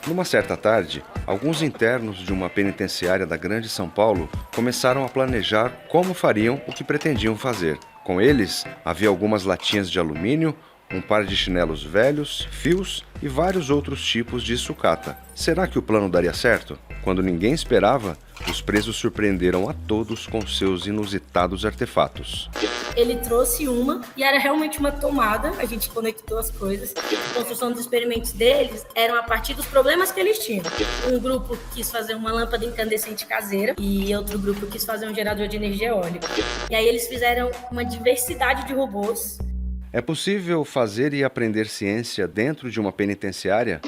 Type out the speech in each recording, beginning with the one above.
Numa certa tarde, alguns internos de uma penitenciária da Grande São Paulo começaram a planejar como fariam o que pretendiam fazer. Com eles, havia algumas latinhas de alumínio, um par de chinelos velhos, fios e vários outros tipos de sucata. Será que o plano daria certo? Quando ninguém esperava, os presos surpreenderam a todos com seus inusitados artefatos. Ele trouxe uma e era realmente uma tomada, a gente conectou as coisas. A construção dos experimentos deles eram a partir dos problemas que eles tinham. Um grupo quis fazer uma lâmpada incandescente caseira e outro grupo quis fazer um gerador de energia eólica. E aí eles fizeram uma diversidade de robôs. É possível fazer e aprender ciência dentro de uma penitenciária?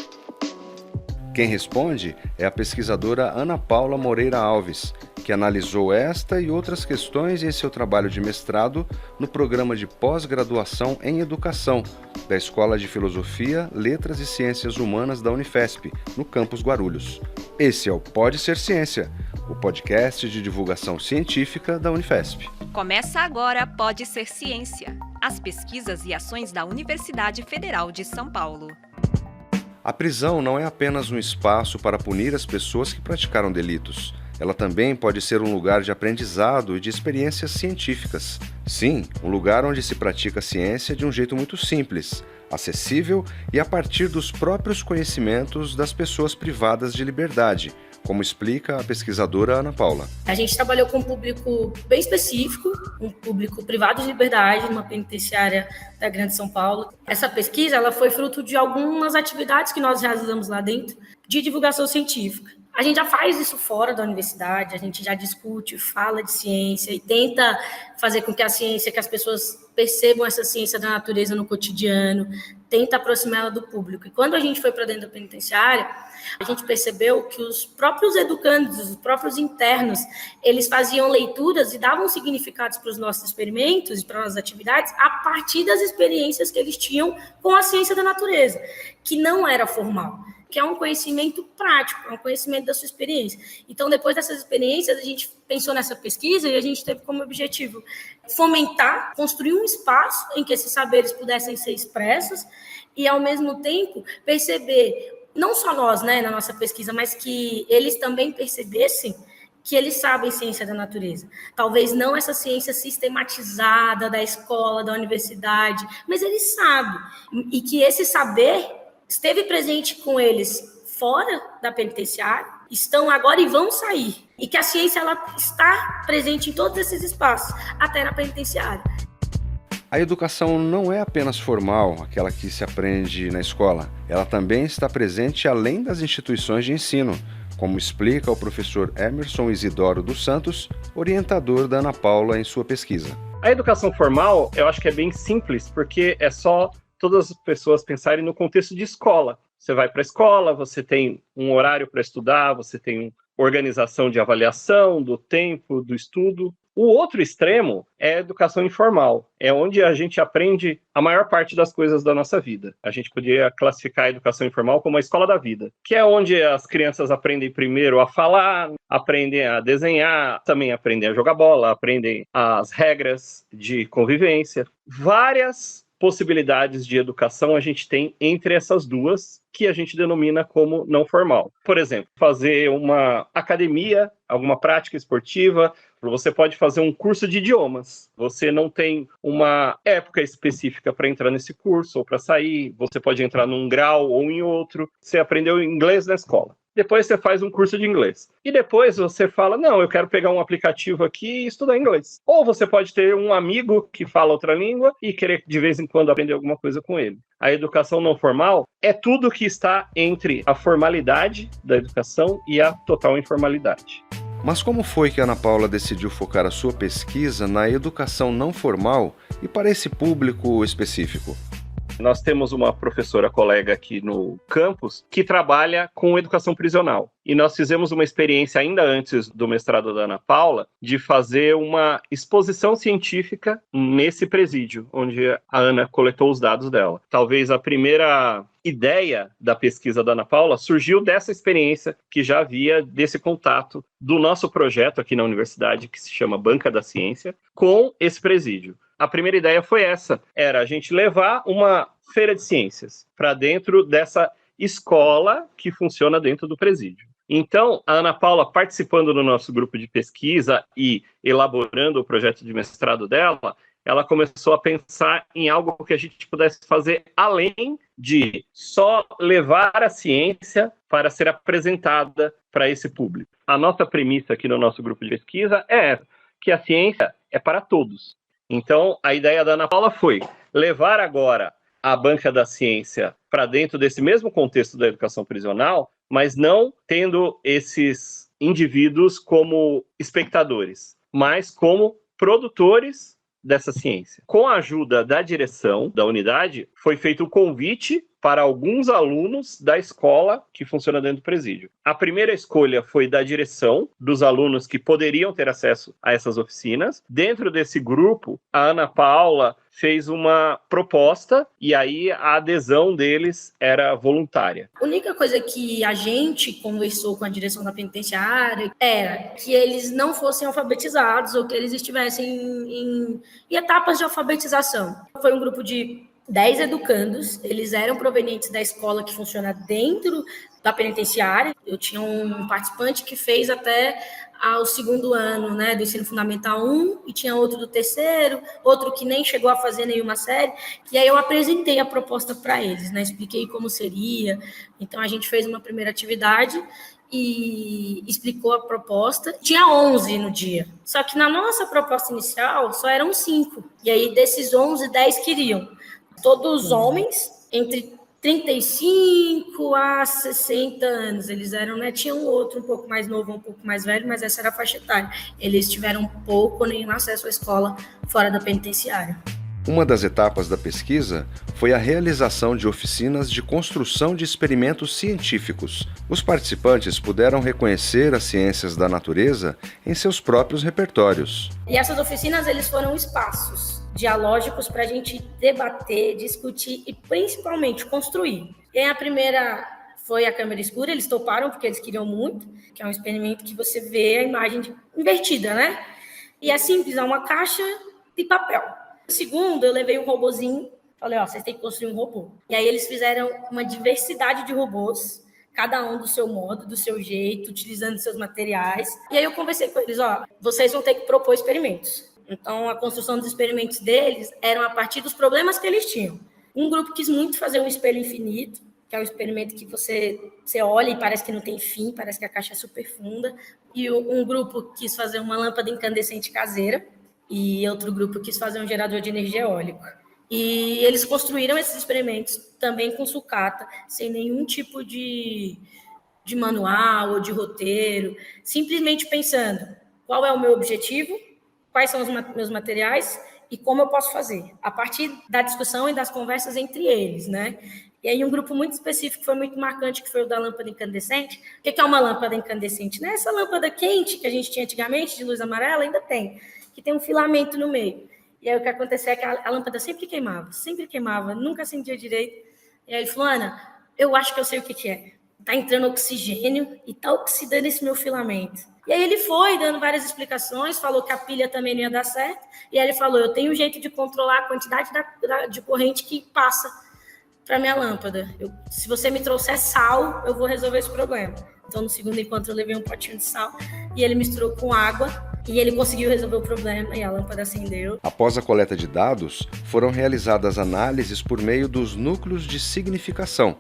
Quem responde é a pesquisadora Ana Paula Moreira Alves, que analisou esta e outras questões em seu trabalho de mestrado no programa de pós-graduação em Educação da Escola de Filosofia, Letras e Ciências Humanas da Unifesp, no campus Guarulhos. Esse é o Pode Ser Ciência, o podcast de divulgação científica da Unifesp. Começa agora Pode Ser Ciência, as pesquisas e ações da Universidade Federal de São Paulo. A prisão não é apenas um espaço para punir as pessoas que praticaram delitos. Ela também pode ser um lugar de aprendizado e de experiências científicas. Sim, um lugar onde se pratica ciência de um jeito muito simples, acessível e a partir dos próprios conhecimentos das pessoas privadas de liberdade, como explica a pesquisadora Ana Paula. A gente trabalhou com um público bem específico, um público privado de liberdade, numa penitenciária da Grande São Paulo. Essa pesquisa ela foi fruto de algumas atividades que nós realizamos lá dentro de divulgação científica. A gente já faz isso fora da universidade, a gente já discute, fala de ciência e tenta fazer com que a ciência, que as pessoas percebam essa ciência da natureza no cotidiano, tenta aproximar ela do público. E quando a gente foi para dentro da penitenciária, a gente percebeu que os próprios educandos, os próprios internos, eles faziam leituras e davam significados para os nossos experimentos e para as nossas atividades a partir das experiências que eles tinham com a ciência da natureza, que não era formal, que é um conhecimento prático, é um conhecimento da sua experiência. Então, depois dessas experiências, a gente pensou nessa pesquisa e a gente teve como objetivo fomentar, construir um espaço em que esses saberes pudessem ser expressos e, ao mesmo tempo, perceber, não só nós, né, na nossa pesquisa, mas que eles também percebessem que eles sabem ciência da natureza. Talvez não essa ciência sistematizada da escola, da universidade, mas eles sabem. E que esse saber esteve presente com eles fora da penitenciária, estão agora e vão sair. E que a ciência ela está presente em todos esses espaços, até na penitenciária. A educação não é apenas formal, aquela que se aprende na escola. Ela também está presente além das instituições de ensino, como explica o professor Emerson Isidoro dos Santos, orientador da Ana Paula em sua pesquisa. A educação formal, eu acho que é bem simples, porque é só todas as pessoas pensarem no contexto de escola. Você vai para a escola, você tem um horário para estudar, você tem organização de avaliação do tempo, do estudo. O outro extremo é a educação informal, é onde a gente aprende a maior parte das coisas da nossa vida. A gente poderia classificar a educação informal como a escola da vida, que é onde as crianças aprendem primeiro a falar, aprendem a desenhar, também aprendem a jogar bola, aprendem as regras de convivência. Várias possibilidades de educação a gente tem entre essas duas, que a gente denomina como não formal. Por exemplo, fazer uma academia, alguma prática esportiva, você pode fazer um curso de idiomas. Você não tem uma época específica para entrar nesse curso ou para sair, você pode entrar num grau ou em outro. Você aprendeu inglês na escola. Depois você faz um curso de inglês. E depois você fala, não, eu quero pegar um aplicativo aqui e estudar inglês. Ou você pode ter um amigo que fala outra língua e querer de vez em quando aprender alguma coisa com ele. A educação não formal é tudo que está entre a formalidade da educação e a total informalidade. Mas como foi que a Ana Paula decidiu focar a sua pesquisa na educação não formal e para esse público específico? Nós temos uma professora colega aqui no campus que trabalha com educação prisional. E nós fizemos uma experiência ainda antes do mestrado da Ana Paula de fazer uma exposição científica nesse presídio, onde a Ana coletou os dados dela. Talvez a primeira ideia da pesquisa da Ana Paula surgiu dessa experiência que já havia desse contato do nosso projeto aqui na universidade, que se chama Banca da Ciência, com esse presídio. A primeira ideia foi essa, era a gente levar uma feira de ciências para dentro dessa escola que funciona dentro do presídio. Então, a Ana Paula, participando do nosso grupo de pesquisa e elaborando o projeto de mestrado dela, ela começou a pensar em algo que a gente pudesse fazer além de só levar a ciência para ser apresentada para esse público. A nossa premissa aqui no nosso grupo de pesquisa é que a ciência é para todos. Então, a ideia da Ana Paula foi levar agora a banca da ciência para dentro desse mesmo contexto da educação prisional, mas não tendo esses indivíduos como espectadores, mas como produtores dessa ciência. Com a ajuda da direção da unidade, foi feito o convite para alguns alunos da escola que funciona dentro do presídio. A primeira escolha foi da direção, dos alunos que poderiam ter acesso a essas oficinas. Dentro desse grupo, a Ana Paula fez uma proposta e aí a adesão deles era voluntária. A única coisa que a gente conversou com a direção da penitenciária era que eles não fossem alfabetizados ou que eles estivessem em etapas de alfabetização. Foi um grupo de 10 educandos, eles eram provenientes da escola que funciona dentro da penitenciária. Eu tinha um participante que fez até ao segundo ano, né, do ensino fundamental 1, e tinha outro do terceiro, outro que nem chegou a fazer nenhuma série, e aí eu apresentei a proposta para eles, né, expliquei como seria. Então a gente fez uma primeira atividade e explicou a proposta. Tinha 11 no dia, só que na nossa proposta inicial só eram 5, e aí desses 11, 10 queriam. Todos homens, entre 35 a 60 anos, eles eram, né? Tinha um outro um pouco mais novo, um pouco mais velho, mas essa era a faixa etária. Eles tiveram pouco ou nenhum acesso à escola fora da penitenciária. Uma das etapas da pesquisa foi a realização de oficinas de construção de experimentos científicos. Os participantes puderam reconhecer as ciências da natureza em seus próprios repertórios. E essas oficinas, eles foram espaços dialógicos para a gente debater, discutir e principalmente construir. E aí a primeira foi a câmera escura, eles toparam porque eles queriam muito, que é um experimento que você vê a imagem invertida, né? E é simples, é uma caixa de papel. O segundo, eu levei um robozinho, falei, ó, vocês têm que construir um robô. E aí eles fizeram uma diversidade de robôs, cada um do seu modo, do seu jeito, utilizando seus materiais. E aí eu conversei com eles, ó, vocês vão ter que propor experimentos. Então, a construção dos experimentos deles eram a partir dos problemas que eles tinham. Um grupo quis muito fazer um espelho infinito, que é um experimento que você olha e parece que não tem fim, parece que a caixa é super funda. E um grupo quis fazer uma lâmpada incandescente caseira, e outro grupo quis fazer um gerador de energia eólica. E eles construíram esses experimentos também com sucata, sem nenhum tipo de manual ou de roteiro, simplesmente pensando qual é o meu objetivo, quais são os meus materiais e como eu posso fazer, a partir da discussão e das conversas entre eles, né? E aí um grupo muito específico, foi muito marcante, que foi o da lâmpada incandescente. O que é uma lâmpada incandescente? Né? Essa lâmpada quente que a gente tinha antigamente, de luz amarela, ainda tem, que tem um filamento no meio. E aí o que acontecia é que a lâmpada sempre queimava, nunca acendia direito. E aí ele falou, Ana, eu acho que eu sei o que é. Está entrando oxigênio e está oxidando esse meu filamento. E aí ele foi dando várias explicações, falou que a pilha também não ia dar certo, e aí ele falou, eu tenho um jeito de controlar a quantidade de corrente que passa para minha lâmpada. Se você me trouxer sal, eu vou resolver esse problema. Então, no segundo encontro, eu levei um potinho de sal, e ele misturou com água, e ele conseguiu resolver o problema, e a lâmpada acendeu. Após a coleta de dados, foram realizadas análises por meio dos núcleos de significação,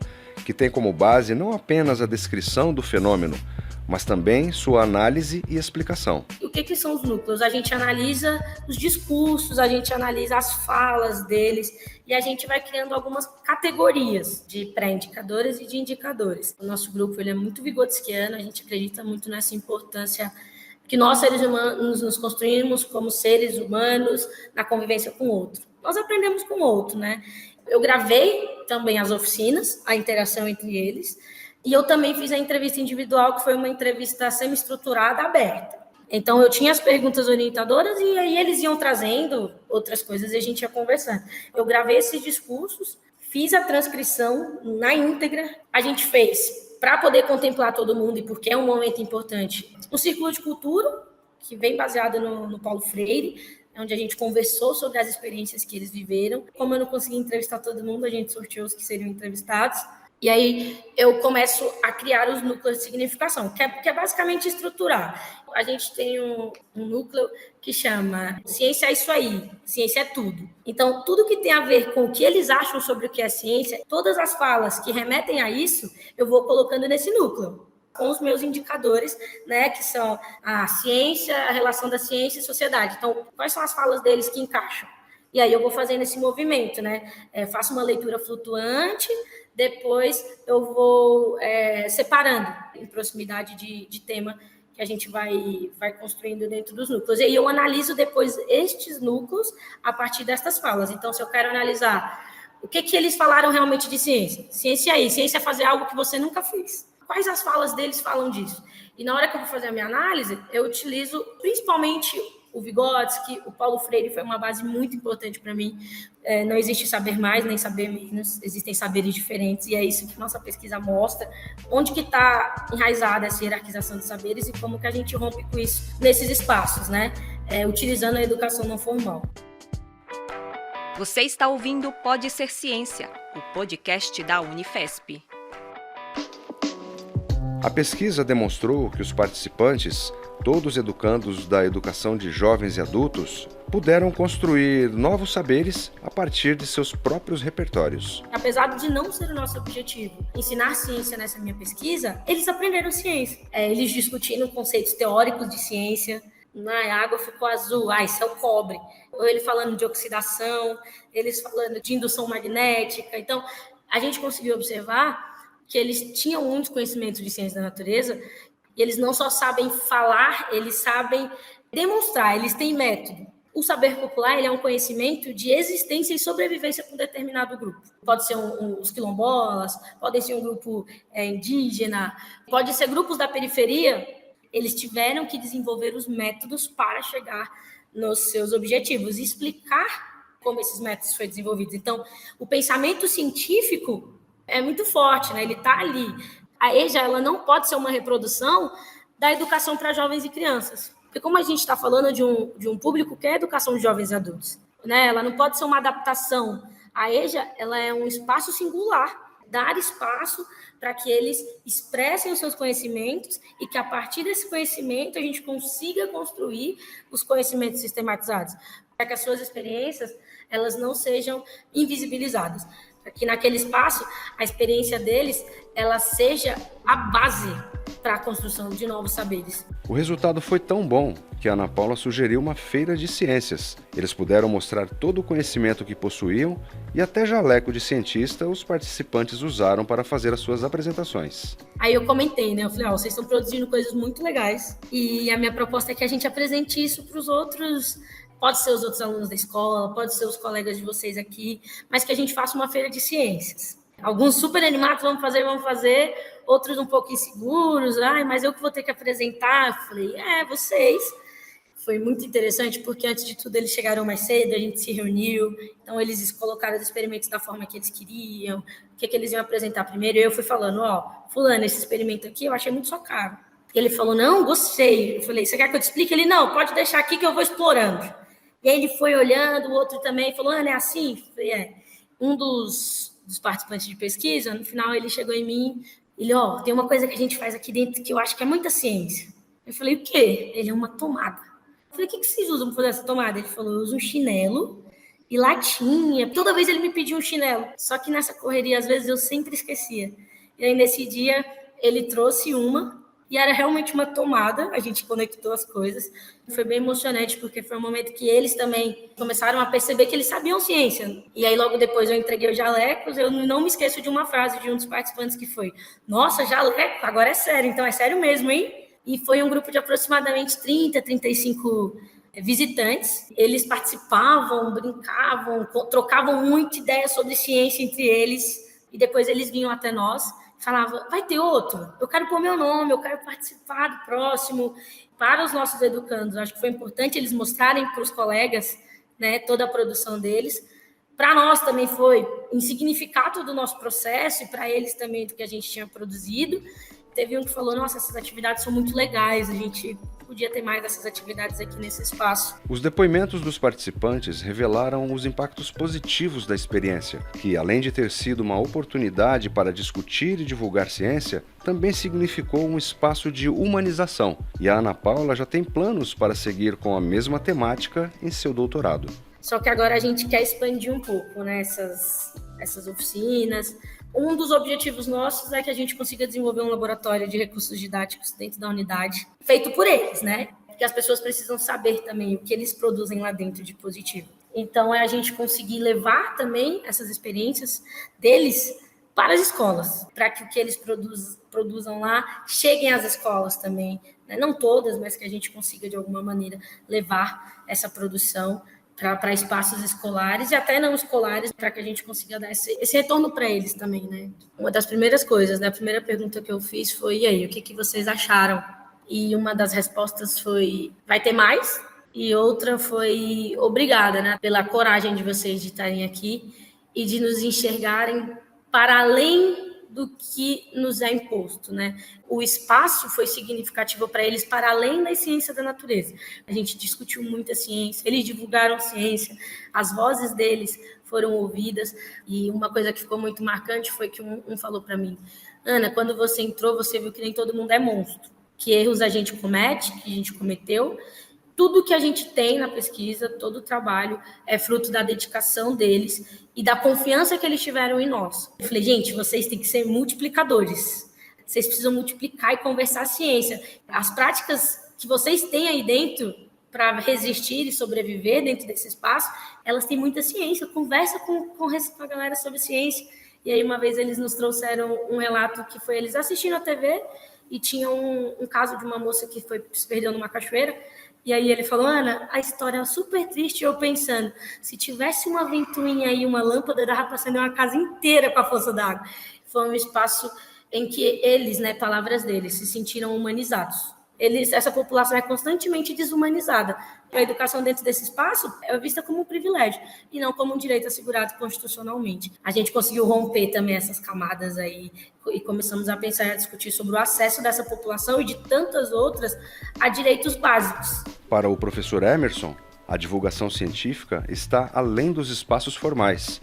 que tem como base não apenas a descrição do fenômeno, mas também sua análise e explicação. O que são os núcleos? A gente analisa os discursos, a gente analisa as falas deles e a gente vai criando algumas categorias de pré-indicadores e de indicadores. O nosso grupo ele é muito vigotskiano, a gente acredita muito nessa importância que nós, seres humanos, nos construímos como seres humanos na convivência com o outro. Nós aprendemos com o outro, né? Eu gravei também as oficinas, a interação entre eles, e eu também fiz a entrevista individual, que foi uma entrevista semi-estruturada, aberta. Então, eu tinha as perguntas orientadoras e aí eles iam trazendo outras coisas e a gente ia conversando. Eu gravei esses discursos, fiz a transcrição na íntegra. A gente fez, para poder contemplar todo mundo e porque é um momento importante, um círculo de cultura, que vem baseado no Paulo Freire, onde a gente conversou sobre as experiências que eles viveram. Como eu não consegui entrevistar todo mundo, a gente sorteou os que seriam entrevistados. E aí eu começo a criar os núcleos de significação, que é basicamente estruturar. A gente tem um núcleo que chama ciência é isso aí, ciência é tudo. Então, tudo que tem a ver com o que eles acham sobre o que é ciência, todas as falas que remetem a isso, eu vou colocando nesse núcleo, com os meus indicadores, né, que são a ciência, a relação da ciência e sociedade. Então, quais são as falas deles que encaixam? E aí eu vou fazendo esse movimento, né? Faço uma leitura flutuante, depois eu vou separando em proximidade de tema que a gente vai construindo dentro dos núcleos. E aí eu analiso depois estes núcleos a partir destas falas. Então, se eu quero analisar o que eles falaram realmente de ciência. Ciência aí, ciência é fazer algo que você nunca fez. Quais as falas deles falam disso? E na hora que eu vou fazer a minha análise, eu utilizo principalmente o Vygotsky, o Paulo Freire foi uma base muito importante para mim. Não existe saber mais nem saber menos, existem saberes diferentes, e é isso que nossa pesquisa mostra, onde que está enraizada essa hierarquização de saberes e como que a gente rompe com isso nesses espaços, né? Utilizando a educação não formal. Você está ouvindo Pode Ser Ciência, o podcast da Unifesp. A pesquisa demonstrou que os participantes, todos educandos da educação de jovens e adultos, puderam construir novos saberes a partir de seus próprios repertórios. Apesar de não ser o nosso objetivo ensinar ciência nessa minha pesquisa, eles aprenderam ciência. Eles discutiram conceitos teóricos de ciência. A água ficou azul, isso é o cobre. Ou ele falando de oxidação, eles falando de indução magnética. Então, a gente conseguiu observar que eles tinham muitos conhecimentos de ciência da natureza, e eles não só sabem falar, eles sabem demonstrar, eles têm método. O saber popular ele é um conhecimento de existência e sobrevivência com um determinado grupo. Pode ser os quilombolas, pode ser um grupo indígena, pode ser grupos da periferia. Eles tiveram que desenvolver os métodos para chegar nos seus objetivos e explicar como esses métodos foram desenvolvidos. Então, o pensamento científico é muito forte, né? Ele está ali. A EJA ela não pode ser uma reprodução da educação para jovens e crianças. Porque como a gente está falando de um público que é educação de jovens e adultos, né? Ela não pode ser uma adaptação. A EJA ela é um espaço singular, dar espaço para que eles expressem os seus conhecimentos e que, a partir desse conhecimento, a gente consiga construir os conhecimentos sistematizados, para que as suas experiências elas não sejam invisibilizadas. Para que naquele espaço, a experiência deles ela seja a base para a construção de novos saberes. O resultado foi tão bom que a Ana Paula sugeriu uma feira de ciências. Eles puderam mostrar todo o conhecimento que possuíam e até jaleco de cientista os participantes usaram para fazer as suas apresentações. Aí eu comentei, né? Eu falei, vocês estão produzindo coisas muito legais e a minha proposta é que a gente apresente isso para os outros. Pode ser os outros alunos da escola, pode ser os colegas de vocês aqui, mas que a gente faça uma feira de ciências. Alguns super animados, vamos fazer, outros um pouco inseguros, mas eu que vou ter que apresentar. Eu falei, vocês. Foi muito interessante, porque antes de tudo eles chegaram mais cedo, a gente se reuniu, então eles colocaram os experimentos da forma que eles queriam, o que eles iam apresentar primeiro, e eu fui falando, fulano, esse experimento aqui eu achei muito só caro. Ele falou, não, gostei. Eu falei, você quer que eu te explique? Ele, não, pode deixar aqui que eu vou explorando. E aí ele foi olhando, o outro também falou, Ana, é assim? Eu falei, Um dos participantes de pesquisa, no final ele chegou em mim, ele, tem uma coisa que a gente faz aqui dentro que eu acho que é muita ciência. Eu falei, o quê? Ele é uma tomada. Eu falei, o que vocês usam para fazer essa tomada? Ele falou, eu uso um chinelo e latinha. Toda vez ele me pedia um chinelo, só que nessa correria, às vezes, eu sempre esquecia. E aí, nesse dia, ele trouxe uma, e era realmente uma tomada, a gente conectou as coisas. Foi bem emocionante, porque foi um momento que eles também começaram a perceber que eles sabiam ciência. E aí, logo depois, eu entreguei os jalecos, eu não me esqueço de uma frase de um dos participantes que foi, nossa, jaleco, agora é sério, então é sério mesmo, hein? E foi um grupo de aproximadamente 30, 35 visitantes. Eles participavam, brincavam, trocavam muita ideia sobre ciência entre eles, e depois eles vinham até nós, falavam, vai ter outro? Eu quero pôr meu nome, eu quero participar do próximo. Para os nossos educandos, acho que foi importante eles mostrarem para os colegas, né, toda a produção deles. Para nós também foi em significado do nosso processo e para eles também do que a gente tinha produzido. Teve um que falou, nossa, essas atividades são muito legais, a gente podia ter mais dessas atividades aqui nesse espaço. Os depoimentos dos participantes revelaram os impactos positivos da experiência, que, além de ter sido uma oportunidade para discutir e divulgar ciência, também significou um espaço de humanização. E a Ana Paula já tem planos para seguir com a mesma temática em seu doutorado. Só que agora a gente quer expandir um pouco, né, essas oficinas. Um dos objetivos nossos é que a gente consiga desenvolver um laboratório de recursos didáticos dentro da unidade, feito por eles, né? Porque as pessoas precisam saber também o que eles produzem lá dentro de positivo. Então, é a gente conseguir levar também essas experiências deles para as escolas, para que o que eles produzam lá cheguem às escolas também, né? Não todas, mas que a gente consiga, de alguma maneira, levar essa produção para espaços escolares e até não escolares, para que a gente consiga dar esse retorno para eles também, né? Uma das primeiras coisas, né? A primeira pergunta que eu fiz foi, e aí, o que vocês acharam? E uma das respostas foi, vai ter mais? E outra foi, obrigada, né? Pela coragem de vocês de estarem aqui e de nos enxergarem para além do que nos é imposto, né? O espaço foi significativo para eles para além da ciência da natureza. A gente discutiu muito a ciência, eles divulgaram ciência, as vozes deles foram ouvidas, e uma coisa que ficou muito marcante foi que um falou para mim, Ana, quando você entrou, você viu que nem todo mundo é monstro, que erros a gente comete, que a gente cometeu. Tudo que a gente tem na pesquisa, todo o trabalho, é fruto da dedicação deles e da confiança que eles tiveram em nós. Eu falei, gente, vocês têm que ser multiplicadores. Vocês precisam multiplicar e conversar a ciência. As práticas que vocês têm aí dentro para resistir e sobreviver dentro desse espaço, elas têm muita ciência. Conversa com a galera sobre ciência. E aí, uma vez, eles nos trouxeram um relato que foi eles assistindo a TV e tinha um caso de uma moça que se perdeu numa cachoeira. E aí ele falou, Ana, a história é super triste. Eu pensando, se tivesse uma ventoinha e uma lâmpada, dava para acender uma casa inteira com a força d'água. Foi um espaço em que eles, né, palavras deles, se sentiram humanizados. Essa população é constantemente desumanizada. A educação dentro desse espaço é vista como um privilégio e não como um direito assegurado constitucionalmente. A gente conseguiu romper também essas camadas aí e começamos a pensar e a discutir sobre o acesso dessa população e de tantas outras a direitos básicos. Para o professor Emerson, a divulgação científica está além dos espaços formais,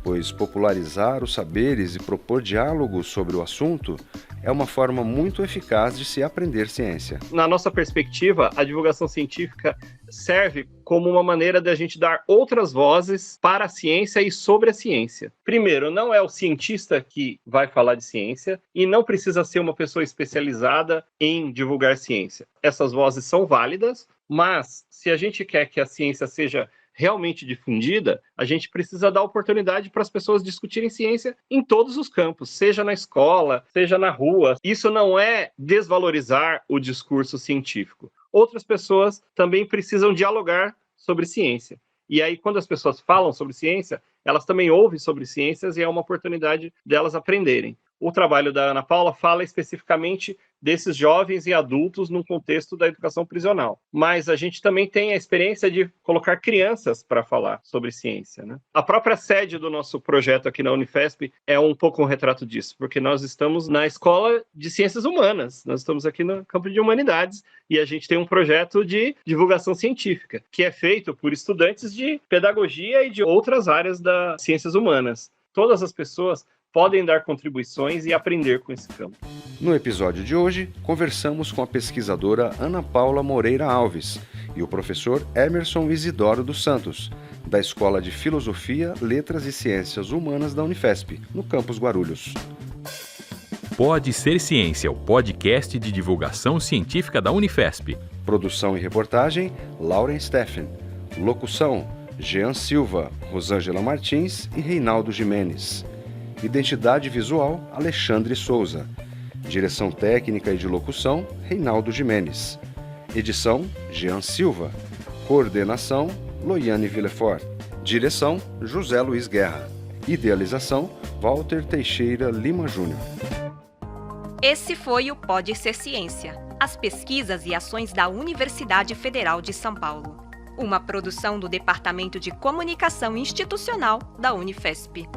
pois popularizar os saberes e propor diálogos sobre o assunto é uma forma muito eficaz de se aprender ciência. Na nossa perspectiva, a divulgação científica serve como uma maneira de a gente dar outras vozes para a ciência e sobre a ciência. Primeiro, não é o cientista que vai falar de ciência e não precisa ser uma pessoa especializada em divulgar ciência. Essas vozes são válidas, mas se a gente quer que a ciência seja realmente difundida, a gente precisa dar oportunidade para as pessoas discutirem ciência em todos os campos, seja na escola, seja na rua. Isso não é desvalorizar o discurso científico. Outras pessoas também precisam dialogar sobre ciência. E aí, quando as pessoas falam sobre ciência, elas também ouvem sobre ciências e é uma oportunidade delas aprenderem. O trabalho da Ana Paula fala especificamente desses jovens e adultos num contexto da educação prisional. Mas a gente também tem a experiência de colocar crianças para falar sobre ciência, né? A própria sede do nosso projeto aqui na Unifesp é um pouco um retrato disso, porque nós estamos na Escola de Ciências Humanas, nós estamos aqui no campo de Humanidades e a gente tem um projeto de divulgação científica, que é feito por estudantes de pedagogia e de outras áreas das ciências humanas. Todas as pessoas podem dar contribuições e aprender com esse campo. No episódio de hoje, conversamos com a pesquisadora Ana Paula Moreira Alves e o professor Emerson Isidoro dos Santos, da Escola de Filosofia, Letras e Ciências Humanas da Unifesp, no campus Guarulhos. Pode Ser Ciência, o podcast de divulgação científica da Unifesp. Produção e reportagem, Lauren Steffen. Locução, Jean Silva, Rosângela Martins e Reinaldo Jimenez. Identidade visual, Alexandre Souza. Direção técnica e de locução, Reinaldo Jimenez. Edição, Jean Silva. Coordenação, Loiane Villefort. Direção, José Luiz Guerra. Idealização, Walter Teixeira Lima Júnior. Esse foi o Pode Ser Ciência, as pesquisas e ações da Universidade Federal de São Paulo. Uma produção do Departamento de Comunicação Institucional da Unifesp.